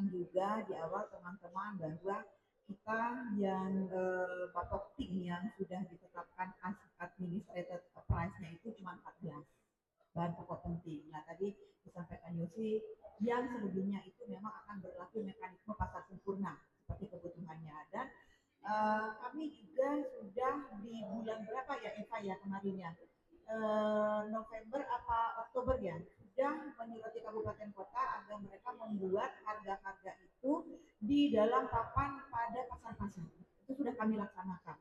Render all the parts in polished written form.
sampaikan juga di awal teman-teman bahwa kita yang patok tim yang sudah ditetapkan administrated price-nya itu cuma 14 bahan pokok penting. Nah tadi disampaikan Yosi, yang selebihnya itu memang akan berlaku mekanisme pasar sempurna seperti kebutuhannya. Dan kami juga sudah di bulan berapa ya Eva ya kemarin ya, November apa Oktober ya, sudah menyurati kabupaten kota agar mereka membuat harga-harga itu di dalam papan pada pasar-pasar. Itu sudah kami laksanakan.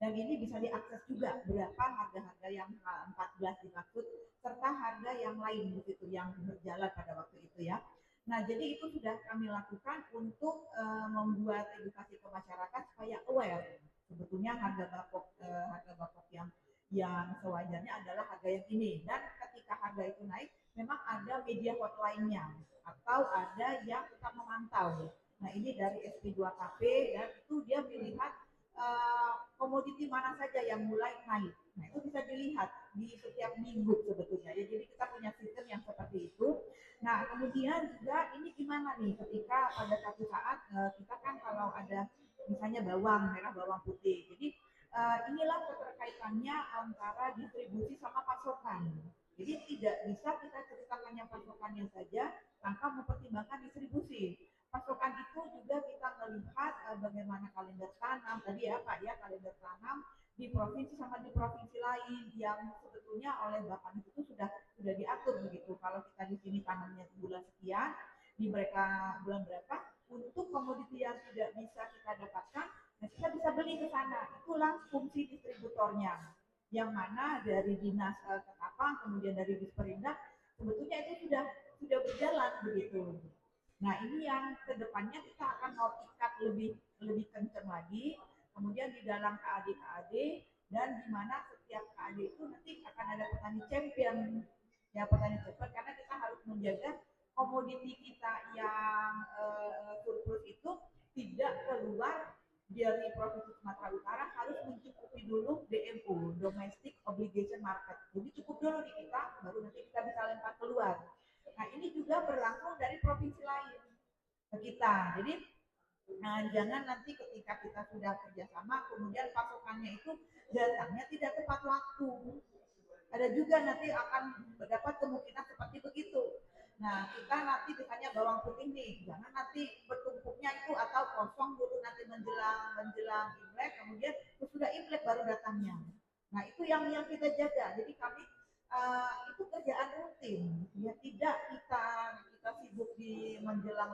Dan ini bisa diakses juga berapa harga-harga yang 14 dimaksud serta harga yang lain begitu yang berjalan pada waktu itu ya. Nah, jadi itu sudah kami lakukan untuk membuat edukasi ke masyarakat supaya aware sebetulnya harga bakok yang sewajarnya adalah harga yang ini, dan ketika harga itu naik memang ada media hotline-nya atau ada yang tetap memantau. Nah, ini dari SP2KP dan itu dia melihat komoditi mana saja yang mulai naik. Nah, itu bisa dilihat di setiap minggu sebetulnya ya. Jadi kita punya sistem yang seperti itu. Nah, kemudian juga ini gimana nih ketika pada satu saat kita kan kalau ada misalnya bawang merah, bawang putih. Jadi inilah keterkaitannya antara distribusi sama pasokan. Jadi tidak bisa kita ceritakan yang pasokannya saja tanpa mempertimbangkan distribusi. Pasokan itu juga kita melihat bagaimana kalender tanam tadi ya Pak ya, kalender tanam di provinsi sama di provinsi lain yang sebetulnya oleh Bapak itu sudah diatur begitu. Kalau kita di sini tanamnya bulan sekian, di mereka bulan berapa, untuk komoditi yang tidak bisa kita dapatkan, nah kita bisa beli ke sana. Itulah fungsi distributornya. Yang mana dari dinas Ketapang, kemudian dari Disperindak, sebetulnya itu sudah berjalan begitu. Nah ini yang kedepannya kita akan mau ikat lebih kencang lagi. Kemudian di dalam KAD dan di mana setiap KAD itu nanti akan ada petani champion, ya petani champion karena kita harus menjaga komoditi kita yang surplus itu tidak keluar dari Provinsi Sumatera Utara, harus mencukupi dulu DMO, Domestic Obligation Market. Jadi cukup dulu di kita, baru nanti kita bisa lempar keluar. Nah ini juga berlangsung dari provinsi lain ke kita. Jadi jangan nanti ketika kita sudah kerjasama, kemudian pasokannya itu datangnya tidak tepat waktu. Ada juga nanti akan mendapat kemungkinan seperti begitu. Nah, kita nanti misalnya bawang putih nih, jangan nanti bertumpuknya itu atau kosong dulu nanti menjelang Imlek, kemudian sudah Imlek baru datangnya. Nah, itu yang kita jaga. Jadi kami itu kerjaan rutin, ya tidak kita sibuk di menjelang